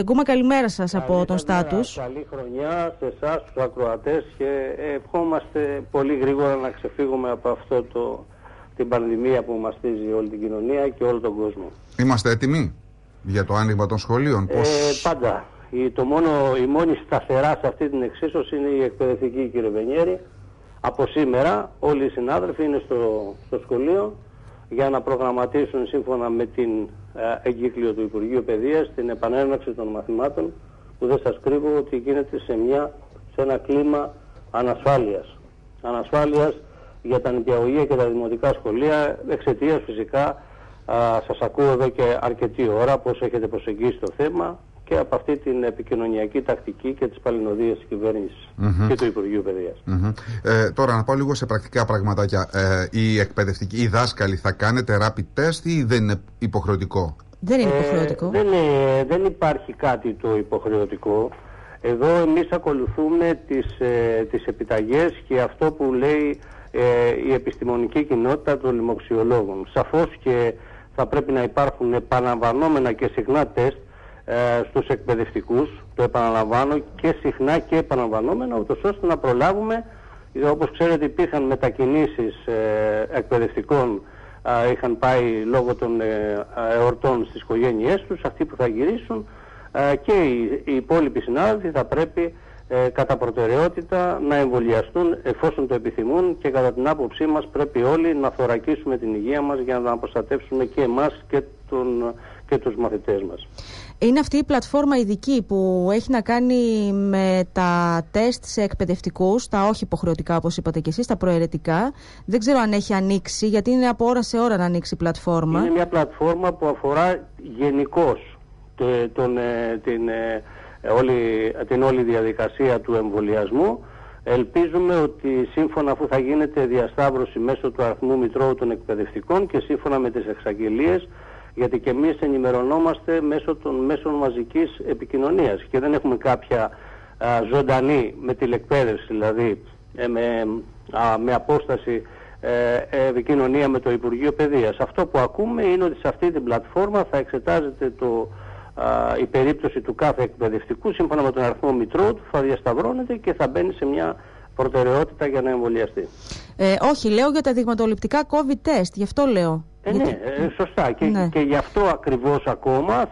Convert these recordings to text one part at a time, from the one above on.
Γκούμα, καλημέρα σας από τον Στάτους. Καλή χρονιά σε εσάς, τους ακροατές, και ευχόμαστε πολύ γρήγορα να ξεφύγουμε από την πανδημία που μαστίζει όλη την κοινωνία και όλο τον κόσμο. Είμαστε έτοιμοι για το άνοιγμα των σχολείων? Πάντα. Η μόνη σταθερά σε αυτή την εξίσωση είναι η εκπαιδευτική, κύριε Βενιέρη. Από σήμερα όλοι οι συνάδελφοι είναι στο σχολείο για να προγραμματίσουν σύμφωνα με την εγκύκλιο του Υπουργείου Παιδείας την επανέναρξη των μαθημάτων, που δεν σας κρύβω ότι γίνεται σε ένα κλίμα ανασφάλειας. Ανασφάλειας για τα νηπιαγωγεία και τα δημοτικά σχολεία, εξαιτίας φυσικά, σας ακούω εδώ και αρκετή ώρα πώς έχετε προσεγγίσει το θέμα, και από αυτή την επικοινωνιακή τακτική και τις παλινοδίες της κυβέρνησης και του Υπουργείου Παιδείας. Τώρα να πάω λίγο σε πρακτικά πραγματάκια. Οι δάσκαλοι θα κάνετε rapid test ή δεν είναι υποχρεωτικό? Δεν είναι υποχρεωτικό. Δεν υπάρχει κάτι το υποχρεωτικό. Εδώ εμείς ακολουθούμε τις επιταγές και αυτό που λέει η επιστημονική κοινότητα των λοιμοξιολόγων. Σαφώς και θα πρέπει να υπάρχουν επαναλαμβανόμενα και συχνά τεστ στους εκπαιδευτικούς, το επαναλαμβάνω, και συχνά και επαναλαμβανόμενα, ούτως ώστε να προλάβουμε. Όπως ξέρετε, υπήρχαν μετακινήσεις εκπαιδευτικών, είχαν πάει λόγω των εορτών στις οικογένειές τους, αυτοί που θα γυρίσουν, και οι υπόλοιποι συνάδελφοι θα πρέπει κατά προτεραιότητα να εμβολιαστούν εφόσον το επιθυμούν, και κατά την άποψή μας πρέπει όλοι να θωρακίσουμε την υγεία μας για να προστατεύσουμε και εμάς και τους μαθητές μας. Είναι αυτή η πλατφόρμα ειδική που έχει να κάνει με τα τεστ σε εκπαιδευτικούς, τα όχι υποχρεωτικά όπως είπατε και εσείς, τα προαιρετικά. Δεν ξέρω αν έχει ανοίξει, γιατί είναι από ώρα σε ώρα να ανοίξει η πλατφόρμα. Είναι μια πλατφόρμα που αφορά γενικώς την όλη διαδικασία του εμβολιασμού. Ελπίζουμε ότι σύμφωνα, αφού θα γίνεται διασταύρωση μέσω του αριθμού μητρώου των εκπαιδευτικών και σύμφωνα με τις εξαγγελίες, γιατί και εμείς ενημερωνόμαστε μέσω των μέσων μαζικής επικοινωνίας και δεν έχουμε κάποια ζωντανή με τηλεκπαίδευση, δηλαδή με απόσταση επικοινωνία με το Υπουργείο Παιδείας. Αυτό που ακούμε είναι ότι σε αυτή την πλατφόρμα θα εξετάζεται η περίπτωση του κάθε εκπαιδευτικού σύμφωνα με τον αριθμό μητρώου του, θα διασταυρώνεται και θα μπαίνει σε μια προτεραιότητα για να εμβολιαστεί. Όχι, λέω για τα δειγματοληπτικά COVID test, γι' αυτό λέω. Ναι, σωστά. Και γι' αυτό ακριβώς ακόμα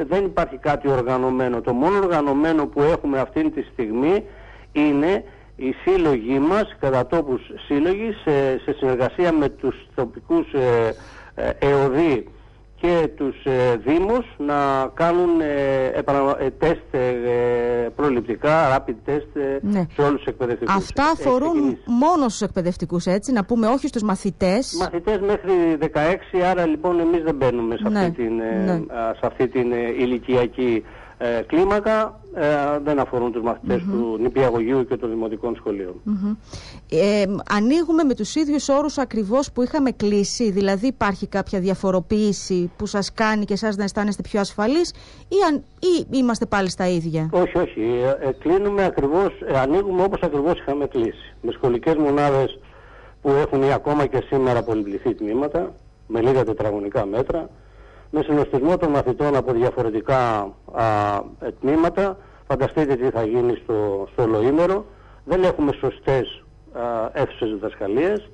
δεν υπάρχει κάτι οργανωμένο. Το μόνο οργανωμένο που έχουμε αυτή τη στιγμή είναι οι σύλλογοι μας, κατά τόπους σύλλογοι, σε συνεργασία με τους τοπικούς ΕΟΔΗ και τους δήμους, να κάνουν τεστ προληπτικά, rapid test σε όλους τους εκπαιδευτικούς. Αυτά αφορούν μόνο στους εκπαιδευτικούς, έτσι, να πούμε, όχι στους μαθητές. Μαθητές μέχρι 16, άρα λοιπόν εμείς δεν μπαίνουμε σε αυτή την ηλικιακή κλίμακα, δεν αφορούν τους μαθητές του νηπιαγωγείου και των δημοτικών σχολείων. Ανοίγουμε με τους ίδιους όρους ακριβώς που είχαμε κλείσει, δηλαδή υπάρχει κάποια διαφοροποίηση που σας κάνει και εσάς να αισθάνεστε πιο ασφαλείς, ή είμαστε πάλι στα ίδια? Όχι. Κλείνουμε ακριβώς, ανοίγουμε όπως ακριβώς είχαμε κλείσει. Με σχολικές μονάδες που έχουν ακόμα και σήμερα πολυπληθή τμήματα, με λίγα τετραγωνικά μέτρα, με συνοστισμό των μαθητών από διαφορετικά τμήματα. Φανταστείτε τι θα γίνει στο ολοήμερο. Δεν έχουμε σωστές αίθουσες διδασκαλίας.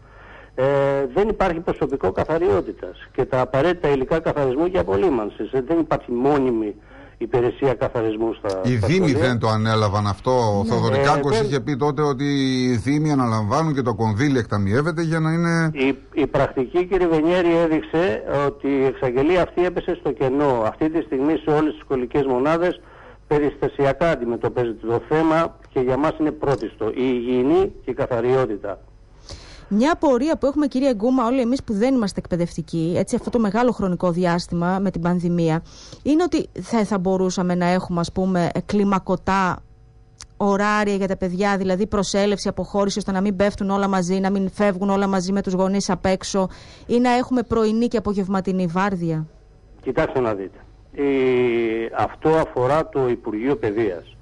Δεν υπάρχει προσωπικό καθαριότητας και τα απαραίτητα υλικά καθαρισμού και απολύμανσης. Δεν υπάρχει μόνιμη υπηρεσία καθαρισμού στα Οι δήμοι δεν το ανέλαβαν αυτό. Ο Θοδωρικάκος είχε πει τότε ότι οι δήμοι αναλαμβάνουν και το κονδύλι εκταμιεύεται για να είναι... Η πρακτική, κύριε Βενιέρη, έδειξε ότι η εξαγγελία αυτή έπεσε στο κενό. Αυτή τη στιγμή σε όλες τις σχολικές μονάδες περιστασιακά αντιμετωπίζεται το θέμα και για μας είναι πρώτιστο η υγιεινή και η καθαριότητα. Μια απορία που έχουμε, κυρία Γκούμα, όλοι εμείς που δεν είμαστε εκπαιδευτικοί, έτσι, αυτό το μεγάλο χρονικό διάστημα με την πανδημία, είναι ότι θα μπορούσαμε να έχουμε, ας πούμε, κλιμακωτά ωράρια για τα παιδιά, δηλαδή προσέλευση, αποχώρηση, ώστε να μην πέφτουν όλα μαζί, να μην φεύγουν όλα μαζί με τους γονείς απ' έξω, ή να έχουμε πρωινή και απογευματινή βάρδια? Κοιτάξτε να δείτε. Αυτό αφορά το Υπουργείο Παιδείας.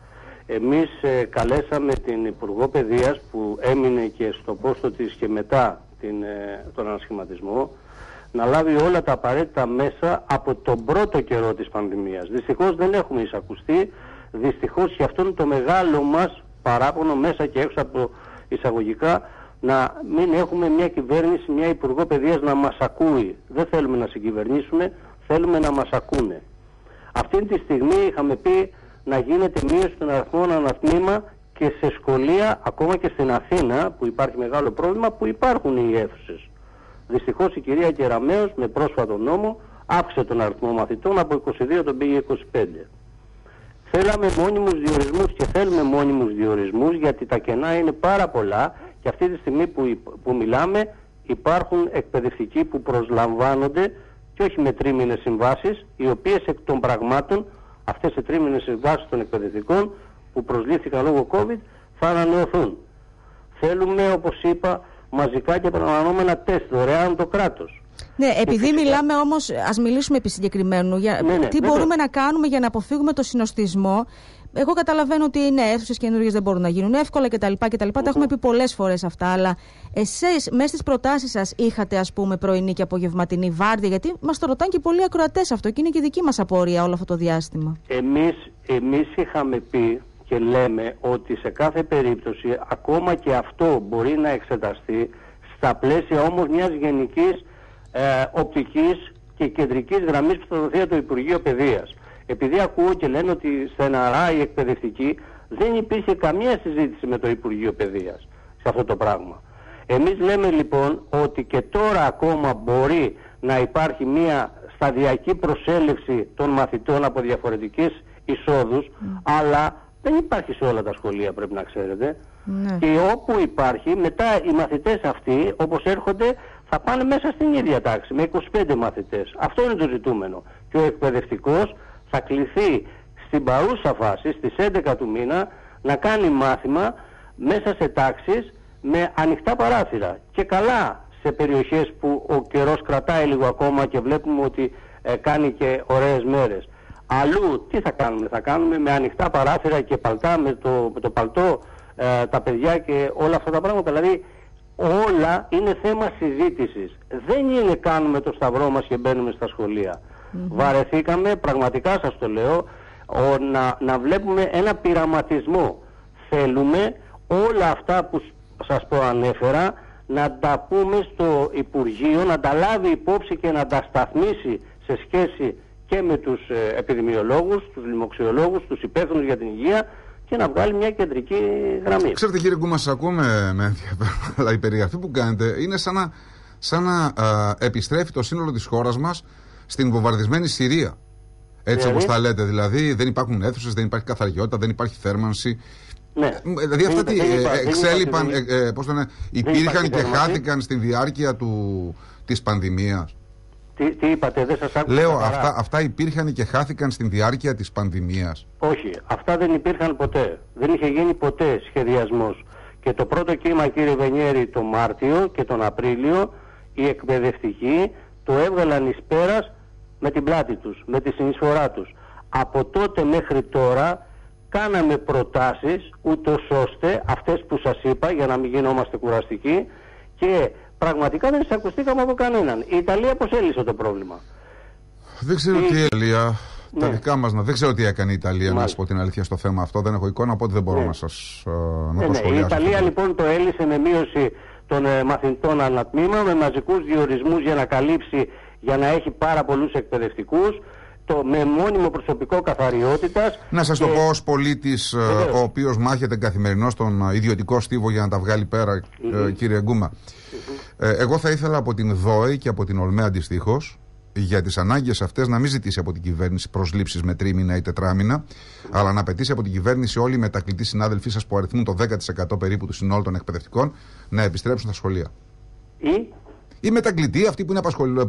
Εμείς καλέσαμε την Υπουργό Παιδείας, που έμεινε και στο πόστο της και μετά τον ανασχηματισμό, να λάβει όλα τα απαραίτητα μέσα από τον πρώτο καιρό της πανδημίας. Δυστυχώς δεν έχουμε εισακουστεί, δυστυχώς και αυτό είναι το μεγάλο μας παράπονο μέσα και έξω από εισαγωγικά, να μην έχουμε μια κυβέρνηση, μια Υπουργό Παιδείας να μας ακούει. Δεν θέλουμε να συγκυβερνήσουμε, θέλουμε να μας ακούνε. Αυτή τη στιγμή είχαμε πει να γίνεται μείωση των αριθμών ανατμήμα και σε σχολεία, ακόμα και στην Αθήνα που υπάρχει μεγάλο πρόβλημα, που υπάρχουν οι αίθουσες. Δυστυχώς η κυρία Κεραμέως με πρόσφατο νόμο αύξησε τον αριθμό μαθητών, από 22 τον πήγε 25. Θέλαμε μόνιμους διορισμούς και θέλουμε μόνιμους διορισμούς, γιατί τα κενά είναι πάρα πολλά και αυτή τη στιγμή που μιλάμε υπάρχουν εκπαιδευτικοί που προσλαμβάνονται και όχι με τρίμηνες συμβάσεις, οι οποίες εκ των πραγμάτων αυτές οι τρίμηνες συμβάσεις των εκπαιδευτικών που προσλήφθηκαν λόγω COVID θα ανανεωθούν. Θέλουμε, όπως είπα, μαζικά και επαναλαμβανόμενα τεστ δωρεάν το κράτος. Ναι, επειδή μιλάμε όμως, ας μιλήσουμε επί συγκεκριμένου. Τι μπορούμε να κάνουμε για να αποφύγουμε το συνοστισμό. Εγώ καταλαβαίνω ότι είναι αίθουσες καινούργιες, δεν μπορούν να γίνουν εύκολα κτλ. Τα έχουμε πει πολλές φορές αυτά. Αλλά εσείς μέσα στις προτάσεις σας είχατε, ας πούμε, πρωινή και απογευματινή βάρδια? Γιατί μας το ρωτάνε και πολλοί ακροατές αυτό και είναι και δική μας απορία όλο αυτό το διάστημα. Εμείς είχαμε πει και λέμε ότι σε κάθε περίπτωση ακόμα και αυτό μπορεί να εξεταστεί στα πλαίσια όμως μιας γενικής οπτικής και κεντρικής γραμμής που θα δοθεί από το Υπουργείο Παιδείας. Επειδή ακούω και λένε ότι στεναρά οι εκπαιδευτικοί, δεν υπήρχε καμία συζήτηση με το Υπουργείο Παιδείας σε αυτό το πράγμα. Εμείς λέμε λοιπόν ότι και τώρα ακόμα μπορεί να υπάρχει μια σταδιακή προσέλευση των μαθητών από διαφορετικές εισόδους, αλλά δεν υπάρχει σε όλα τα σχολεία, πρέπει να ξέρετε. Ναι. Και όπου υπάρχει, μετά οι μαθητές αυτοί, όπως έρχονται, θα πάνε μέσα στην ίδια τάξη, με 25 μαθητές. Αυτό είναι το ζητούμενο. Και ο εκπαιδευτικός θα κληθεί στην παρούσα φάση, στις 11 του μήνα, να κάνει μάθημα μέσα σε τάξεις με ανοιχτά παράθυρα. Και καλά σε περιοχές που ο καιρός κρατάει λίγο ακόμα και βλέπουμε ότι κάνει και ωραίες μέρες. Αλλού τι θα κάνουμε? Θα κάνουμε με ανοιχτά παράθυρα και παλτά, με το παλτό τα παιδιά και όλα αυτά τα πράγματα. Δηλαδή όλα είναι θέμα συζήτησης. Δεν είναι κάνουμε το σταυρό μας και μπαίνουμε στα σχολεία. Βαρεθήκαμε, πραγματικά σας το λέω, να βλέπουμε ένα πειραματισμό. Θέλουμε όλα αυτά που σας προανέφερα να τα πούμε στο Υπουργείο, να τα λάβει υπόψη και να τα σταθμίσει σε σχέση και με τους επιδημιολόγους, τους λοιμοξιολόγους, τους υπεύθυνους για την υγεία και να βγάλει μια κεντρική γραμμή. Ξέρετε κύριε Γκούμα, σας ακούμε με ενδιαφέρον, αλλά η περιγραφή που κάνετε είναι σαν να επιστρέφει το σύνολο της χώρας μας στην βομβαρδισμένη Συρία. Έτσι όπως τα λέτε, δηλαδή δεν υπάρχουν αίθουσες, δεν υπάρχει καθαριότητα, δεν υπάρχει θέρμανση. Ναι. Δηλαδή αυτά τι εξέλιπαν, υπήρχαν και χάθηκαν στη διάρκεια της πανδημίας. Τι είπατε, δεν σας άκουσα. Λέω, αυτά υπήρχαν και χάθηκαν στην διάρκεια της πανδημίας. Όχι, αυτά δεν υπήρχαν ποτέ. Δεν είχε γίνει ποτέ σχεδιασμός. Και το πρώτο κύμα, κύριε Βενιέρη, το Μάρτιο και τον Απρίλιο, οι εκπαιδευτικοί το έβγαλαν εις πέρας με την πλάτη τους, με τη συνεισφορά τους. Από τότε μέχρι τώρα κάναμε προτάσεις, ούτως ώστε αυτές που σας είπα, για να μην γινόμαστε κουραστικοί, και πραγματικά δεν εισακουστήκαμε από κανέναν. Η Ιταλία πώς έλυσε το πρόβλημα? Δεν ξέρω τι η Ιταλία. Ναι. Τα δικά μας, δεν ξέρω τι έκανε η Ιταλία, να σας πω την αλήθεια στο θέμα αυτό. Δεν έχω εικόνα, οπότε δεν μπορώ να σας το σχολιάσω. Η Ιταλία λοιπόν το έλυσε με μείωση των μαθητών ανατμήμα, με μαζικούς διορισμούς για να καλύψει, για να έχει πάρα πολλούς εκπαιδευτικούς, με μόνιμο προσωπικό καθαριότητας. Να σας το πω ως πολίτης, ο οποίος μάχεται καθημερινώς στον ιδιωτικό στίβο για να τα βγάλει πέρα, κύριε Γκούμα. Εγώ θα ήθελα από την ΔΟΕ και από την ΟΛΜΕ αντιστοίχως, για τις ανάγκες αυτές, να μην ζητήσει από την κυβέρνηση προσλήψεις με τρίμηνα ή τετράμηνα, αλλά να απαιτήσει από την κυβέρνηση όλοι οι μετακλητοί συνάδελφοί σας που αριθμούν το 10% περίπου του συνόλου των εκπαιδευτικών να επιστρέψουν στα σχολεία. Οι μεταγκλητοί, αυτοί που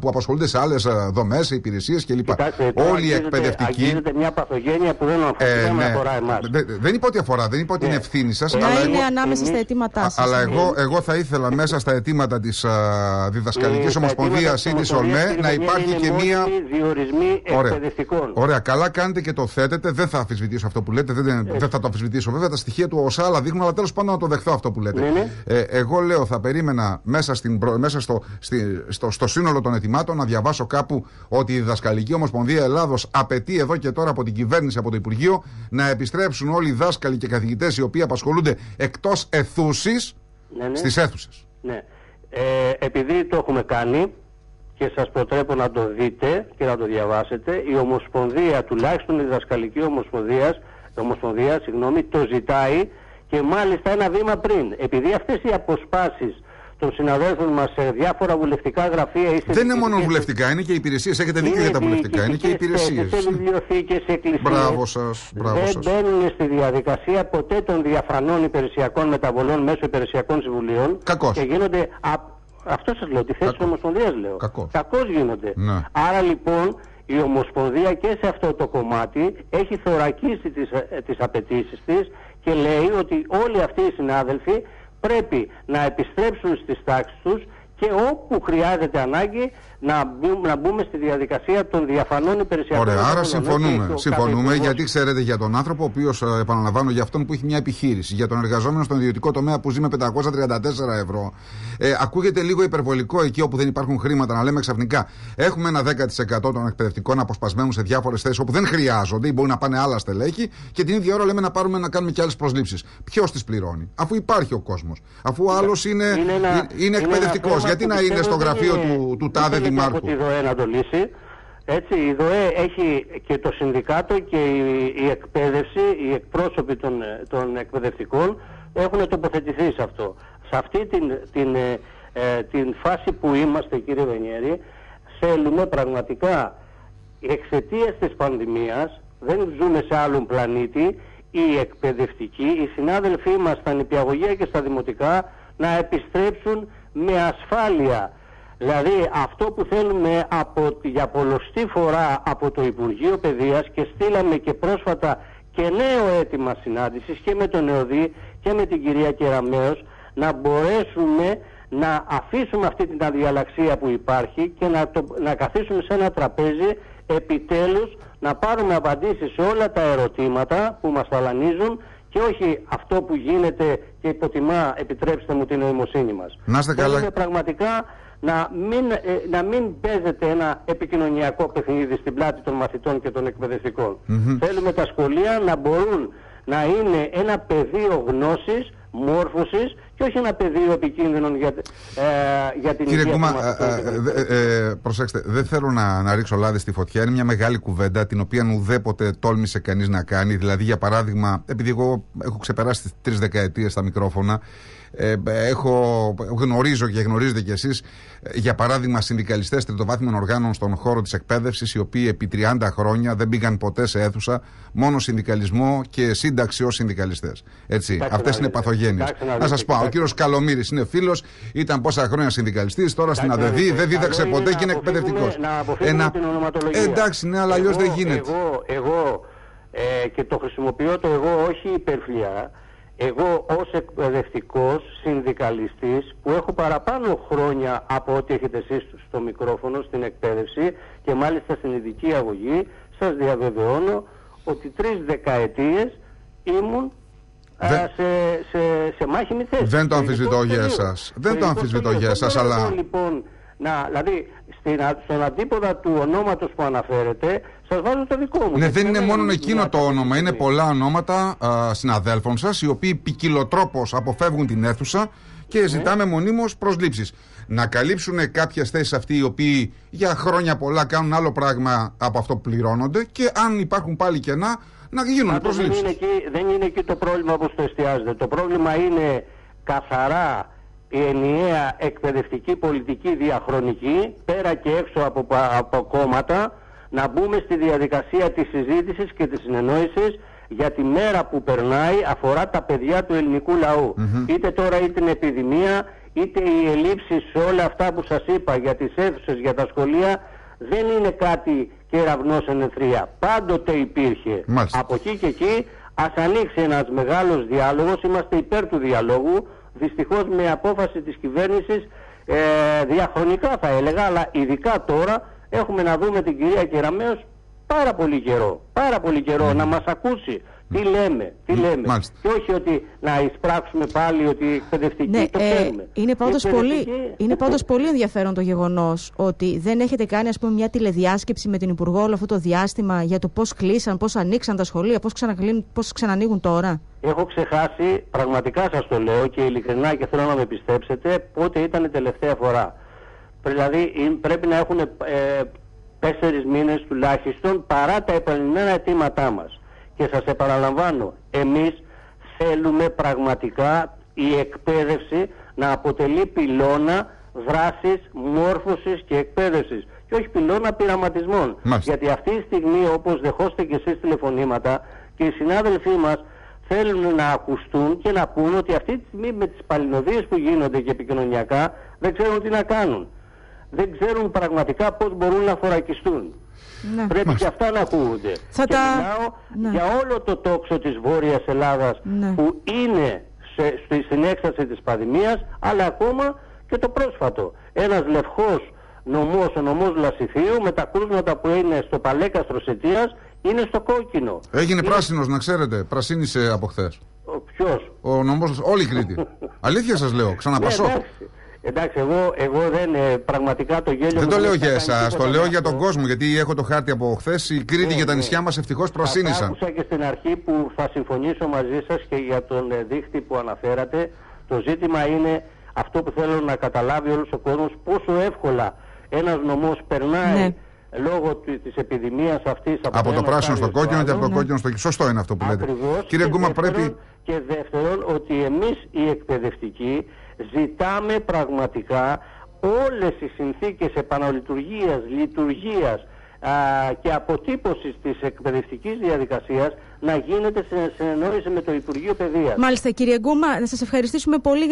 απασχολούνται σε άλλες δομές, υπηρεσίες κλπ. Όλοι οι εκπαιδευτικοί. Αγγίζεται μια παθογένεια που δεν αφορά εμάς. Δεν είπα ότι αφορά, δεν είπα ότι είναι ευθύνη σας. Αλλά είναι ανάμεσα στα αιτήματά σας. Αλλά εγώ θα ήθελα μέσα στα αιτήματα της Διδασκαλικής Ομοσπονδίας ή της ΟΛΜΕ να υπάρχει και μία. Διορισμοί εκπαιδευτικών. Ωραία, καλά κάνετε και το θέτετε. Δεν θα αμφισβητήσω αυτό που λέτε. Δεν θα το αμφισβητήσω. Βέβαια τα στοιχεία του ΟΣΑ άλλα δείχνουν, αλλά τέλος πάντων να το δεχθώ αυτό που λέτε. Εγώ λέω θα περίμενα μέσα στο στο σύνολο των ετοιμάτων να διαβάσω κάπου ότι η Διδασκαλική Ομοσπονδία Ελλάδος απαιτεί εδώ και τώρα από την κυβέρνηση, από το Υπουργείο, να επιστρέψουν όλοι οι δάσκαλοι και καθηγητές οι οποίοι απασχολούνται εκτός αιθούσης στις αίθουσες. Ναι. Επειδή το έχουμε κάνει και σας προτρέπω να το δείτε και να το διαβάσετε, η Ομοσπονδία, τουλάχιστον η Διδασκαλική Ομοσπονδία, το ζητάει, και μάλιστα ένα βήμα πριν. Επειδή αυτές οι αποσπάσεις των συναδέλφων μας σε διάφορα βουλευτικά γραφεία ή σε δεν είναι μόνο βουλευτικά, είναι και υπηρεσίες. Έχετε δίκιο για τα βουλευτικά, είναι και υπηρεσίες. Σε βιβλιοθήκες, σε εκκλησίες. Μπράβο σας. Δεν μπαίνουν στη διαδικασία ποτέ των διαφανών υπηρεσιακών μεταβολών μέσω υπηρεσιακών συμβουλίων. Κακώς. Και γίνονται. Αυτό σας λέω, τη θέση της Ομοσπονδίας λέω. Κακώς γίνονται. Ναι. Άρα λοιπόν η Ομοσπονδία και σε αυτό το κομμάτι έχει θωρακίσει τις απαιτήσεις της και λέει ότι όλοι αυτοί οι συνάδελφοι πρέπει να επιστρέψουν στις τάξεις τους και όπου χρειάζεται ανάγκη να μπούμε στη διαδικασία των διαφανών υπηρεσιακών. Ωραία, άρα συμφωνούμε γιατί ξέρετε, για τον άνθρωπο, ο οποίος, επαναλαμβάνω, για αυτόν που έχει μια επιχείρηση, για τον εργαζόμενο στον ιδιωτικό τομέα που ζει με 534 ευρώ, ακούγεται λίγο υπερβολικό εκεί όπου δεν υπάρχουν χρήματα να λέμε ξαφνικά έχουμε ένα 10% των εκπαιδευτικών αποσπασμένων σε διάφορες θέσεις όπου δεν χρειάζονται ή μπορεί να πάνε άλλα στελέχη και την ίδια ώρα λέμε να κάνουμε και άλλες προσλήψεις. Ποιος τις πληρώνει, αφού υπάρχει ο κόσμος, αφού ο άλλος είναι εκπαιδευτικός? Γιατί να είναι στο γραφείο του τάδε δημάρχου? Από τη ΔΟΕ να το λύσει. Έτσι, η ΔΟΕ έχει και το συνδικάτο και η εκπαίδευση, οι εκπρόσωποι των εκπαιδευτικών έχουν τοποθετηθεί σε αυτό. Σε αυτή την φάση που είμαστε, κύριε Βενιέρη, θέλουμε πραγματικά, εξαιτίας της πανδημίας, δεν ζούμε σε άλλον πλανήτη, οι εκπαιδευτικοί, οι συνάδελφοί μας στα νηπιαγωγεία και στα δημοτικά να επιστρέψουν με ασφάλεια. Δηλαδή αυτό που θέλουμε για πολλοστή φορά από το Υπουργείο Παιδείας, και στείλαμε και πρόσφατα και νέο αίτημα συνάντησης και με τον ΕΟΔΗ και με την κυρία Κεραμέως, να μπορέσουμε να αφήσουμε αυτή την αδιαλαξία που υπάρχει και να καθίσουμε σε ένα τραπέζι, επιτέλους να πάρουμε απαντήσεις σε όλα τα ερωτήματα που μας ταλανίζουν και όχι αυτό που γίνεται και υποτιμά, επιτρέψτε μου, την νοημοσύνη μας. Να είστε καλά. Θέλουμε πραγματικά να μην παίζεται ένα επικοινωνιακό παιχνίδι στην πλάτη των μαθητών και των εκπαιδευτικών. Θέλουμε τα σχολεία να μπορούν να είναι ένα πεδίο γνώσης, μόρφωσης και όχι ένα πεδίο επικίνδυνων για την υγεία. Κύριε Γκούμα, προσέξτε, δεν θέλω να ρίξω λάδι στη φωτιά. Είναι μια μεγάλη κουβέντα την οποία ουδέποτε τόλμησε κανείς να κάνει. Δηλαδή, για παράδειγμα, επειδή εγώ έχω ξεπεράσει τις 3 δεκαετίες στα μικρόφωνα, γνωρίζω και γνωρίζετε κι εσείς, για παράδειγμα, συνδικαλιστές τριτοβάθμιων οργάνων στον χώρο της εκπαίδευσης, οι οποίοι επί 30 χρόνια δεν πήγαν ποτέ σε αίθουσα, μόνο συνδικαλισμό και σύνταξη ως συνδικαλιστές. Έτσι, αυτές είναι παθογένειες. Να σας πω, ο κύριος Καλομύρης είναι φίλος, ήταν πόσα χρόνια συνδικαλιστής, τώρα στην ΑΔΕΔΗ, δεν δίδαξε ποτέ και είναι εκπαιδευτικός. Να αποφύγουμε την ονοματολογία. Εντάξει, ναι, αλλά αλλιώς δεν γίνεται. Εγώ και το χρησιμοποιώ το εγώ όχι υπερφλιά. Εγώ ως εκπαιδευτικός συνδικαλιστής που έχω παραπάνω χρόνια από ό,τι έχετε εσείς στο μικρόφωνο στην εκπαίδευση και μάλιστα στην ειδική αγωγή, σας διαβεβαιώνω ότι 3 δεκαετίες ήμουν σε μάχημη θέση. Δεν το αμφισβητώ για εσάς. Δεν το αμφισβητώ για εσάς, αλλά... Λοιπόν, δηλαδή, στον αντίποδα του ονόματος που αναφέρετε, σας βάζω το δικό μου. Ναι, δεν είναι μόνο εκείνο το όνομα. Είναι πολλά ονόματα συναδέλφων σας, οι οποίοι ποικιλοτρόπως αποφεύγουν την αίθουσα και ζητάμε μονίμως προσλήψεις. Να καλύψουν κάποιες θέσεις αυτοί οι οποίοι για χρόνια πολλά κάνουν άλλο πράγμα από αυτό που πληρώνονται και αν υπάρχουν πάλι κενά, να γίνουν προσλήψεις. Δεν είναι εκεί το πρόβλημα όπως το εστιάζετε. Το πρόβλημα είναι καθαρά η ενιαία εκπαιδευτική πολιτική διαχρονική, πέρα και έξω από κόμματα, να μπούμε στη διαδικασία της συζήτησης και της συνεννόησης για τη μέρα που περνάει αφορά τα παιδιά του ελληνικού λαού. Είτε τώρα είτε την επιδημία, είτε οι ελλείψεις σε όλα αυτά που σας είπα για τις αίθουσες, για τα σχολεία, δεν είναι κάτι κεραυνός εν ευθρία. Πάντοτε υπήρχε. Μάλιστα. Από εκεί και εκεί ας ανοίξει ένας μεγάλος διάλογος, είμαστε υπέρ του διαλόγου. Δυστυχώς με απόφαση της κυβέρνησης διαχρονικά θα έλεγα, αλλά ειδικά τώρα έχουμε να δούμε την κυρία Κεραμέως πάρα πολύ καιρό να μας ακούσει τι λέμε, και όχι ότι να εισπράξουμε πάλι ότι οι εκπαιδευτικοί το ξέρουμε. Είναι πάντως πολύ ενδιαφέρον το γεγονός ότι δεν έχετε κάνει, ας πούμε, μια τηλεδιάσκεψη με την Υπουργό όλο αυτό το διάστημα για το πώς κλείσαν, πώς ανοίξαν τα σχολεία, πώς ξανανοίγουν τώρα. Έχω ξεχάσει, πραγματικά σας το λέω και ειλικρινά και θέλω να με πιστέψετε, πότε ήταν η τελευταία φορά. Δηλαδή πρέπει να έχουν 4 μήνες τουλάχιστον παρά τα επανειλημμένα αιτήματά μας. Και σας επαναλαμβάνω, εμείς θέλουμε πραγματικά η εκπαίδευση να αποτελεί πυλώνα δράσης, μόρφωσης και εκπαίδευσης και όχι πυλώνα πειραματισμών. Γιατί αυτή τη στιγμή, όπως δεχόστε και εσείς τηλεφωνήματα, και οι συνάδελφοί μας θέλουν να ακουστούν και να πούν ότι αυτή τη στιγμή με τις παλινοδίες που γίνονται και επικοινωνιακά δεν ξέρουν τι να κάνουν. Δεν ξέρουν πραγματικά πώς μπορούν να θωρακιστούν. Ναι. Πρέπει και αυτά να ακούγονται. Μιλάω για όλο το τόξο της Βόρειας Ελλάδας που είναι στην έκσταση της πανδημίας, αλλά ακόμα και το πρόσφατο. Ένας λευκός νομός, ο νομός Λασιθίου, με τα κρούσματα που είναι στο Παλέκαστρο Σετίας, είναι στο κόκκινο. Έγινε πράσινος, να ξέρετε. Πρασίνησε από χθες. Ποιος? Ο νομός, όλη η Κρήτη. Αλήθεια σας λέω, ξαναπασώ. Εντάξει, εγώ δεν πραγματικά το γέλιο. Δεν το λέω για εσάς, το λέω για τον κόσμο. Γιατί έχω το χάρτη από χθες. Η Κρήτη και τα νησιά μας ευτυχώς πρασίνησαν. Άκουσα και στην αρχή που θα συμφωνήσω μαζί σας και για τον δίχτυ που αναφέρατε. Το ζήτημα είναι αυτό που θέλω να καταλάβει όλος ο κόσμος, πόσο εύκολα ένας νομός περνάει λόγω της επιδημίας αυτής από το πράσινο στο κόκκινο και από το κόκκινο στο. Σωστό είναι αυτό που λέτε. Κύριε Γκούμα, πρέπει. Και δεύτερον, ότι εμείς οι εκπαιδευτικοί ζητάμε πραγματικά όλες οι συνθήκες επαναλειτουργίας, λειτουργίας και αποτύπωσης της εκπαιδευτικής διαδικασίας να γίνεται σε συνεννόηση με το Υπουργείο Παιδείας. Μάλιστα, κύριε Γκούμα, να σας ευχαριστήσουμε πολύ.